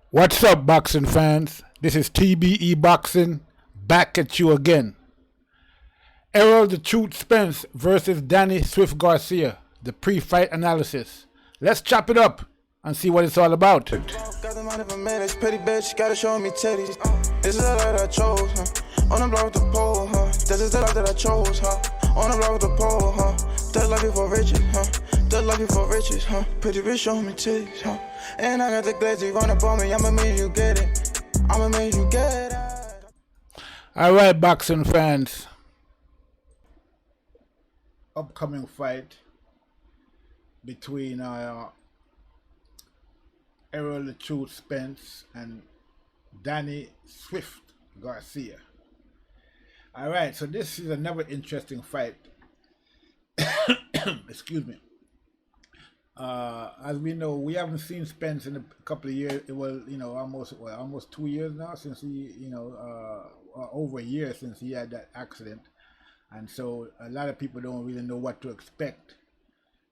What's up, boxing fans? This is TBE Boxing, back at you again. Errol the Truth Spence versus Danny Swift Garcia, the pre fight analysis. Let's chop it up and see what it's all about. Got the money for minutes, pretty bitch, gotta show me titties. This is the life that I chose, huh? On the block with the pole, huh? This is the life that I chose, huh? On the block with the pole, huh? That life before riches, huh? That life before riches, huh? Pretty bitch, show me titties, huh? And I got the glazy run up on me, I'ma make you get it. I'ma make you get it. Alright, boxing fans. Upcoming fight between Errol the Truth Spence and Danny Swift Garcia. Alright, so this is another interesting fight. Excuse me. As we know, we haven't seen Spence in a couple of years. Well, almost 2 years now since he, over a year since he had that accident, and so a lot of people don't really know what to expect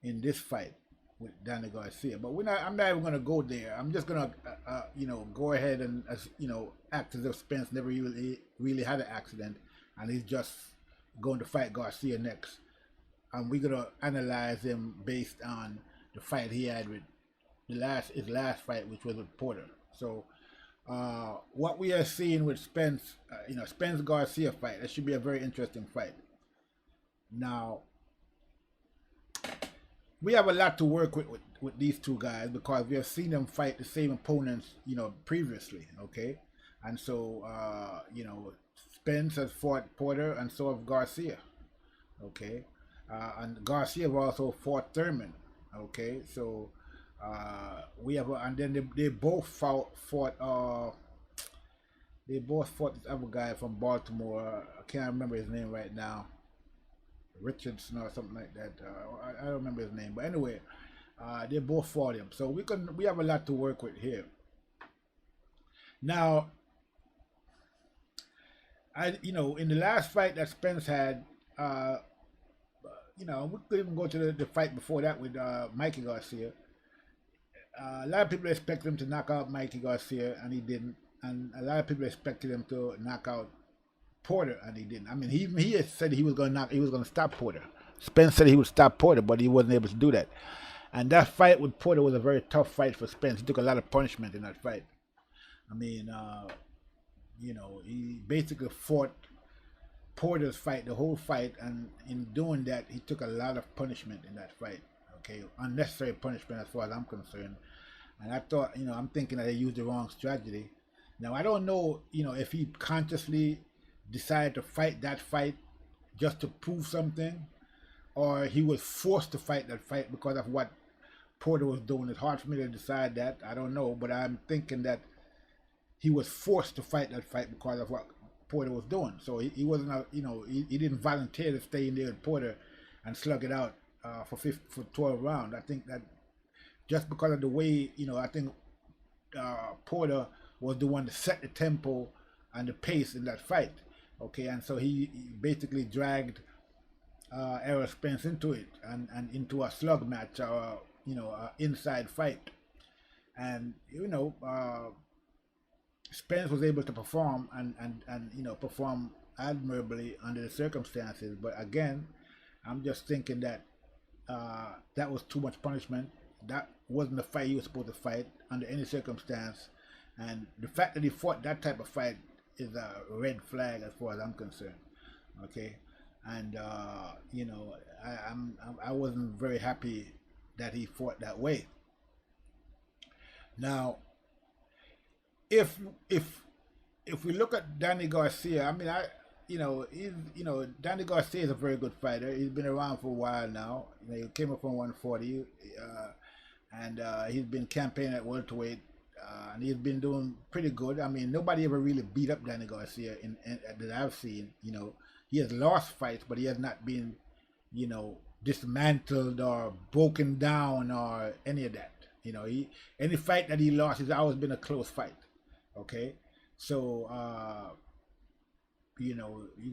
in this fight with Danny Garcia. But I'm not even going to go there. I'm just going to, go ahead and act as if Spence never really had an accident, and he's just going to fight Garcia next, and we're going to analyze him based on the fight he had with his last fight, which was with Porter. So what we are seeing with Spence, Spence Garcia fight, that should be a very interesting fight. Now, we have a lot to work with these two guys because we have seen them fight the same opponents, previously. Okay, and so Spence has fought Porter, and so have Garcia. Okay, and Garcia have also fought Thurman. Okay, so we have, and then they both fought this other guy from Baltimore. I can't remember his name right now, Richardson or something like that. I don't remember his name, but anyway, they both fought him. So we have a lot to work with here. Now, in the last fight that Spence had, we could even go to the fight before that with Mikey Garcia. A lot of people expected him to knock out Mikey Garcia, and he didn't. And a lot of people expected him to knock out Porter, and he didn't. I mean, he had said he was going to stop Porter. Spence said he would stop Porter, but he wasn't able to do that. And that fight with Porter was a very tough fight for Spence. He took a lot of punishment in that fight. I mean, he basically fought Porter's fight, the whole fight, and in doing that, he took a lot of punishment in that fight. Okay, unnecessary punishment as far as I'm concerned. And I thought, I'm thinking that they used the wrong strategy. Now, I don't know, if he consciously decided to fight that fight just to prove something, or he was forced to fight that fight because of what Porter was doing. It's hard for me to decide that. I don't know, but I'm thinking that he was forced to fight that fight because of what Porter was doing. So he wasn't, he didn't volunteer to stay in there with Porter and slug it out for 12 rounds. I think that just because of the way, I think Porter was the one to set the tempo and the pace in that fight. Okay, and so he basically dragged Errol Spence into it and into a slug match, or inside fight. And Spence was able to perform and perform admirably under the circumstances. But again, I'm just thinking that that was too much punishment. That wasn't the fight he was supposed to fight under any circumstance. And the fact that he fought that type of fight is a red flag as far as I'm concerned. Okay, and I wasn't very happy that he fought that way. Now, if we look at Danny Garcia, I mean, Danny Garcia is a very good fighter. He's been around for a while now. He came up from 140, and he's been campaigning at welterweight, and he's been doing pretty good. I mean, nobody ever really beat up Danny Garcia that I've seen. He has lost fights, but he has not been, dismantled or broken down or any of that. Any fight that he lost has always been a close fight. Okay, so you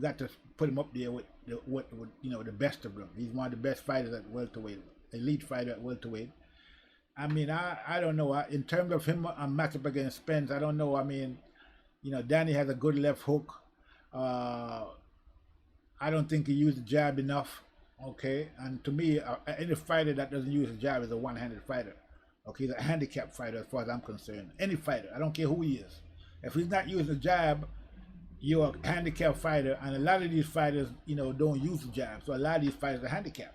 got to put him up there with the best of them. He's one of the best fighters at welterweight, elite fighter at welterweight. I mean, I don't know. In terms of him a matchup against Spence, I don't know. I mean, Danny has a good left hook. Uh, I don't think he used the jab enough. Okay, and to me, any fighter that doesn't use the jab is a one-handed fighter. Okay, he's a handicapped fighter as far as I'm concerned. Any fighter, I don't care who he is. If he's not using the jab, you're a handicapped fighter, and a lot of these fighters, don't use the jab. So a lot of these fighters are handicapped.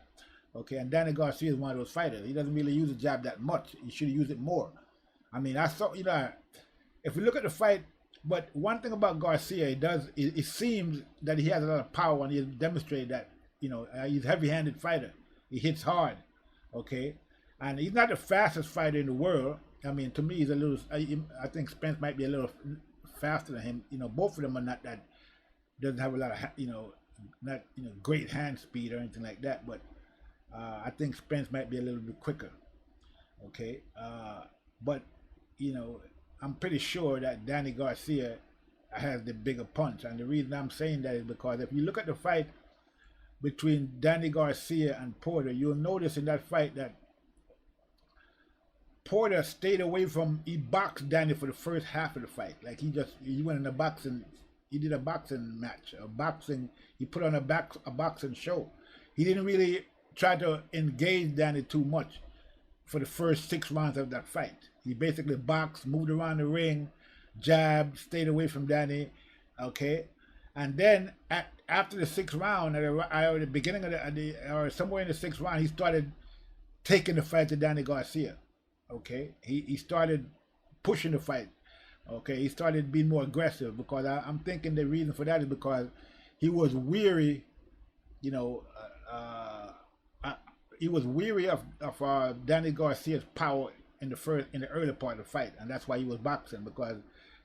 Okay, and Danny Garcia is one of those fighters. He doesn't really use the jab that much. He should use it more. I mean, I saw, if we look at the fight, but one thing about Garcia, it seems that he has a lot of power, and he has demonstrated that, he's a heavy-handed fighter. He hits hard, okay? And he's not the fastest fighter in the world. I mean, to me, he's a little, I think Spence might be a little faster than him. Both of them are not that, doesn't have a lot of, not, great hand speed or anything like that, but I think Spence might be a little bit quicker, okay? But, I'm pretty sure that Danny Garcia has the bigger punch. And the reason I'm saying that is because if you look at the fight between Danny Garcia and Porter, you'll notice in that fight that Porter stayed away from, he boxed Danny for the first half of the fight. Like he went in a boxing, he did a boxing match, he put on a boxing show. He didn't really try to engage Danny too much for the first 6 rounds of that fight. He basically boxed, moved around the ring, jabbed, stayed away from Danny, okay? And then after the 6th round, at the beginning of or somewhere in the 6th round, he started taking the fight to Danny Garcia, okay? He started pushing the fight, okay? He started being more aggressive because I'm thinking the reason for that is because he was weary, he was weary of Danny Garcia's power in the early part of the fight, and that's why he was boxing, because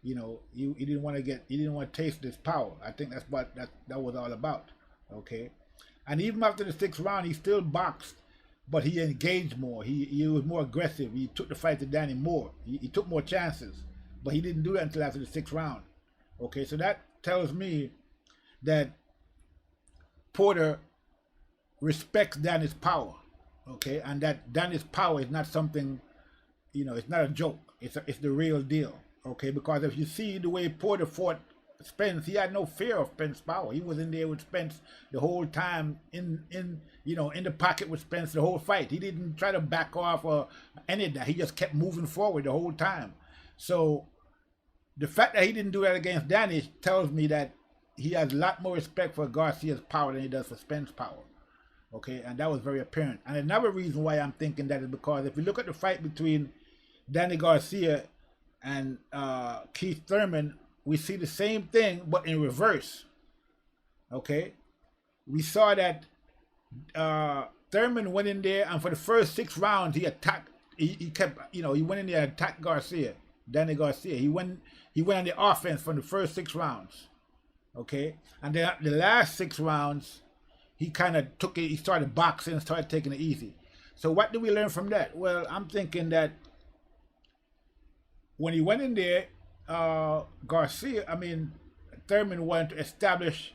he didn't want to taste this power. I think that's what that was all about, okay? And even after the 6th round, he still boxed, but he engaged more. He was more aggressive. He took the fight to Danny more. He took more chances, but he didn't do that until after the 6th round, okay? So that tells me that Porter respects Danny's power, okay, and that Danny's power is not something, it's not a joke. It's the real deal, okay? Because if you see the way Porter fought Spence, he had no fear of Spence's power. He was in there with Spence the whole time, in the pocket with Spence the whole fight. He didn't try to back off or any of that. He just kept moving forward the whole time. So the fact that he didn't do that against Danny tells me that he has a lot more respect for Garcia's power than he does for Spence's power. Okay, and that was very apparent. And another reason why I'm thinking that is because if you look at the fight between Danny Garcia and Keith Thurman, we see the same thing, but in reverse. Okay, we saw that Thurman went in there, and for the first 6 rounds, he attacked. He kept, he went in there and attacked Danny Garcia. He went on the offense from the first 6 rounds. Okay, and then the last 6 rounds, he kind of took it. He started boxing, started taking it easy. So what do we learn from that? Well, I'm thinking that when he went in there, Thurman wanted to establish,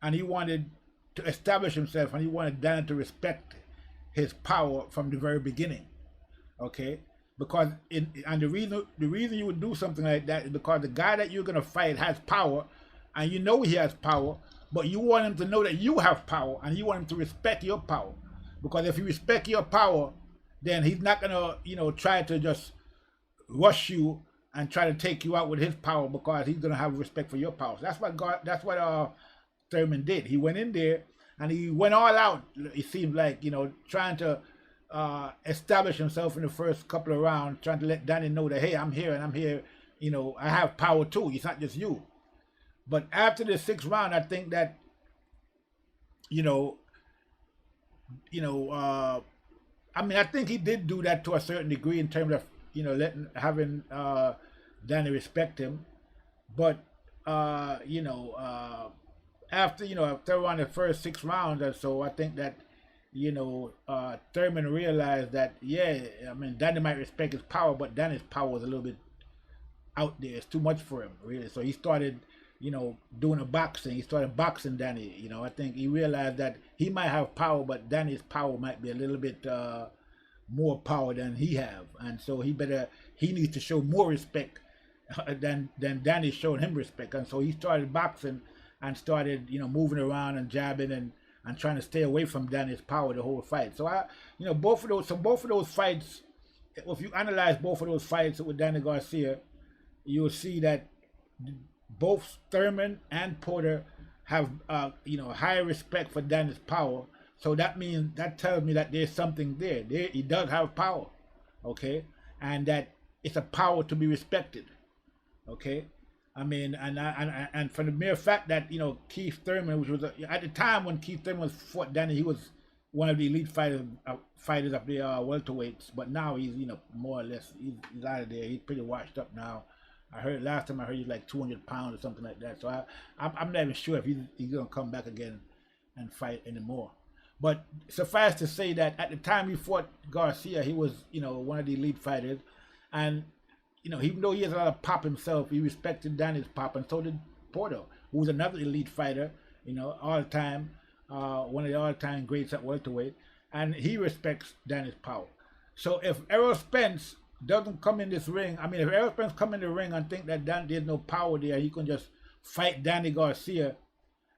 and he wanted to establish himself, and he wanted Danny to respect his power from the very beginning. Okay, because the reason you would do something like that is because the guy that you're gonna fight has power, and he has power, but you want him to know that you have power, and you want him to respect your power. Because if he respects your power, then he's not gonna, try to just rush you and try to take you out with his power, because he's gonna have respect for your power. So that's what Thurman did. He went in there and he went all out. It seemed like, trying to establish himself in the first couple of rounds, trying to let Danny know that, hey, I'm here and I'm here. I have power too. It's not just you. But after the 6th round, I think that, I think he did do that to a certain degree in terms of, having Danny respect him. But, after around the first 6 rounds or so, I think that, Thurman realized that, Danny might respect his power, but Danny's power was a little bit out there. It's too much for him, really. So he started, doing a boxing. He started boxing Danny. I think he realized that he might have power, but Danny's power might be a little bit more power than he have, and so he needs to show more respect than Danny showed him respect, and so he started boxing and started moving around and jabbing and trying to stay away from Danny's power the whole fight. So both of those fights, if you analyze both of those fights with Danny Garcia, you'll see that both Thurman and Porter have higher respect for Danny's power. So that tells me that there's something there. He does have power, okay, and that it's a power to be respected, okay. I mean, and for the mere fact that Keith Thurman, which was at the time when Keith Thurman fought Danny, he was one of the elite fighters of the welterweights. But now he's more or less he's out of there. He's pretty washed up now. I heard last time he's like 200 pounds or something like that. So I'm not even sure if he's gonna come back again and fight anymore. But suffice to say that at the time he fought Garcia, he was one of the elite fighters, and even though he has a lot of pop himself, he respected Danny's pop, and so did Porter, who was another elite fighter, all time, one of the all-time greats at welterweight, and he respects Danny's power. So if Errol Spence doesn't come in this ring, if Errol Spence come in the ring and think that there's no power there, he can just fight Danny Garcia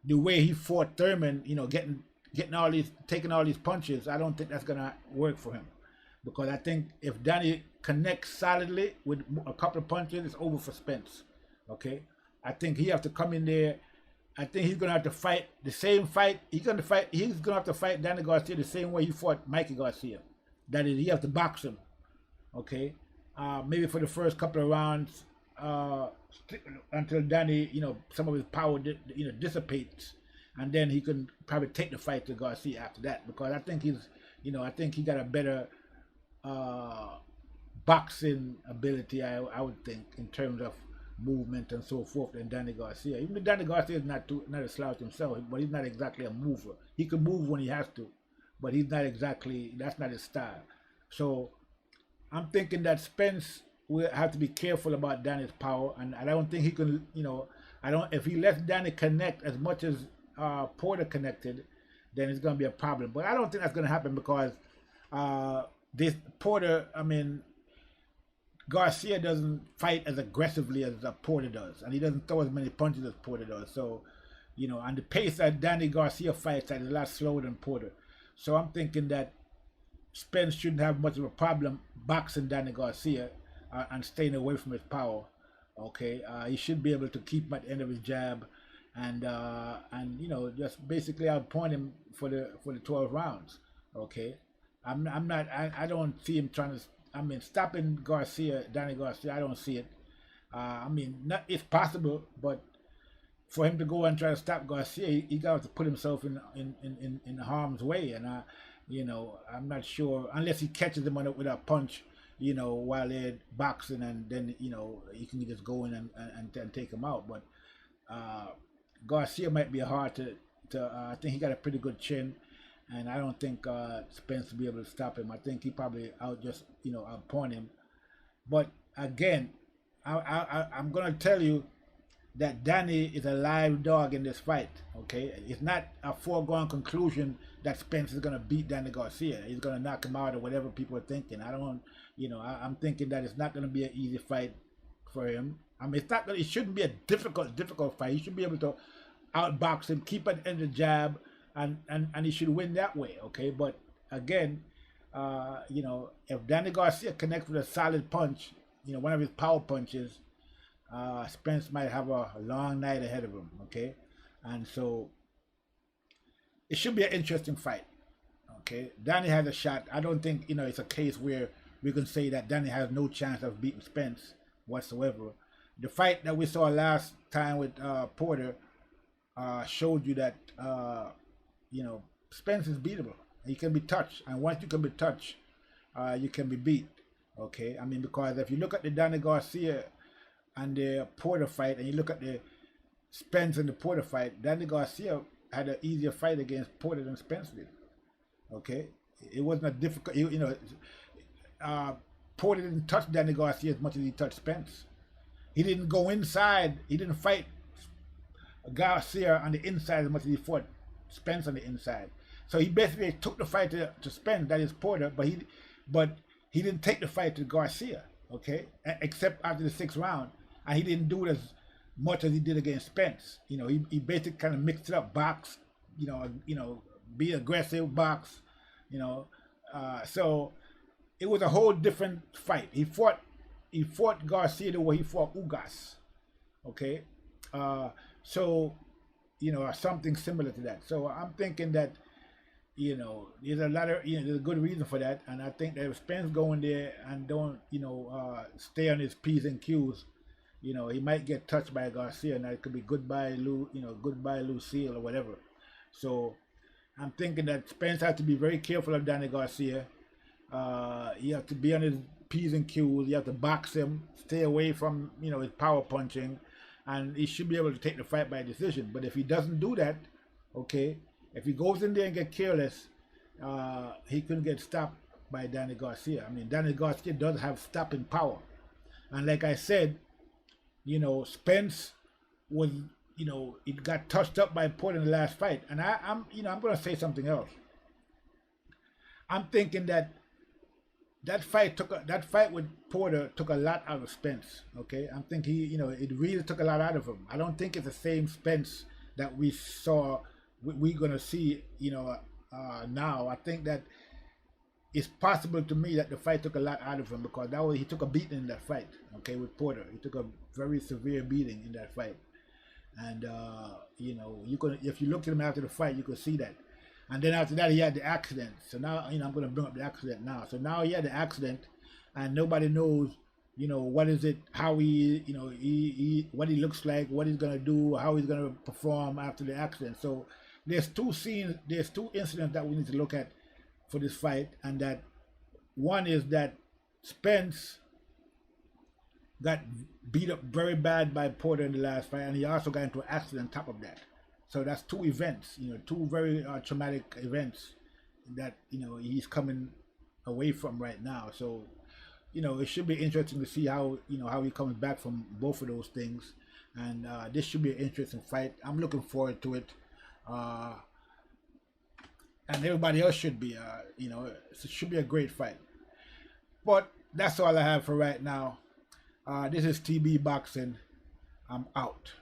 the way he fought Thurman, taking all these punches, I don't think that's gonna work for him. Because I think if Danny connects solidly with a couple of punches, it's over for Spence. Okay, I think he have to come in there. I think he's gonna have to fight the same fight. He's gonna have to fight Danny Garcia the same way he fought Mikey Garcia. That is, he have to box him. Okay, maybe for the first couple of rounds, until Danny, some of his power, dissipates, and then he can probably take the fight to Garcia after that. Because I think I think he got a better boxing ability, I would think, in terms of movement and so forth, than Danny Garcia. Even though Danny Garcia is not a slouch himself, but he's not exactly a mover. He can move when he has to, but he's not exactly, that's not his style. So I'm thinking that Spence will have to be careful about Danny's power, and I don't think he can, if he lets Danny connect as much as Porter connected, then it's going to be a problem. But I don't think that's going to happen because this Porter, Garcia doesn't fight as aggressively as Porter does, and he doesn't throw as many punches as Porter does. So, and the pace that Danny Garcia fights at is a lot slower than Porter. So I'm thinking that Spence shouldn't have much of a problem boxing Danny Garcia and staying away from his power. Okay, he should be able to keep him at the end of his jab, and just basically outpoint him for the 12 rounds. Okay. I don't see him trying to, stopping Danny Garcia, I don't see it. It's possible, but for him to go and try to stop Garcia, he got to put himself in harm's way, and I'm not sure, unless he catches him with a punch, while they're boxing, and then, he can just go in and take him out. But Garcia might be hard to I think he got a pretty good chin, and I don't think Spence will be able to stop him. I think he probably outpoint him. But again, I'm going to tell you that Danny is a live dog in this fight. Okay, it's not a foregone conclusion that Spence is going to beat Danny Garcia. He's going to knock him out or whatever people are thinking. I'm thinking that it's not going to be an easy fight for him. It shouldn't be a difficult fight. He should be able to outbox him, keep an end of the jab, and he should win that way, okay? But again, if Danny Garcia connects with a solid punch, one of his power punches, Spence might have a long night ahead of him, okay? And so it should be an interesting fight, okay? Danny has a shot. I don't think, it's a case where we can say that Danny has no chance of beating Spence whatsoever. The fight that we saw last time with Porter showed you that Spence is beatable. He can be touched, and once you can be touched, you can be beat. Okay, because if you look at the Danny Garcia and the Porter fight, and you look at the Spence and the Porter fight, Danny Garcia had an easier fight against Porter than Spence did. Okay, it wasn't a difficult. Porter didn't touch Danny Garcia as much as he touched Spence. He didn't go inside. He didn't fight Garcia on the inside as much as he fought Spence on the inside. So he basically took the fight to Spence, that is Porter, but but he didn't take the fight to Garcia, okay, except after the 6th round, and he didn't do it as much as he did against Spence. You know, he basically kind of mixed it up, box, be aggressive, box, so it was a whole different fight. He fought Garcia the way he fought Ugas, okay, so something similar to that. So I'm thinking that there's a lot of there's a good reason for that, and I think that if Spence going there and don't stay on his P's and Q's, he might get touched by Garcia, and that could be goodbye goodbye Lucille or whatever. So I'm thinking that Spence has to be very careful of Danny Garcia. You have to be on his P's and Q's. You have to box him, stay away from his power punching, and he should be able to take the fight by decision. But if he doesn't do that, okay, if he goes in there and get careless, he couldn't get stopped by Danny Garcia. I mean, Danny Garcia does have stopping power, and like I said, Spence was, it got touched up by Porter in the last fight, and I'm going to say something else. I'm thinking that that fight with Porter took a lot out of Spence. Okay, I'm thinking it really took a lot out of him. I don't think it's the same Spence that we saw. We're gonna see, now. I think that it's possible to me that the fight took a lot out of him, because he took a beating in that fight. Okay, with Porter, he took a very severe beating in that fight, and if you look at him after the fight, you could see that. And then after that, he had the accident. So now, I'm going to bring up the accident now. So now he had the accident, and nobody knows, what is it, how what he looks like, what he's going to do, how he's going to perform after the accident. So there's two incidents that we need to look at for this fight. And that one is that Spence got beat up very bad by Porter in the last fight, and he also got into an accident on top of that. So that's two events, two very traumatic events that, he's coming away from right now. So, it should be interesting to see how he comes back from both of those things. And this should be an interesting fight. I'm looking forward to it. And everybody else should be, it should be a great fight. But that's all I have for right now. This is TB Boxing. I'm out.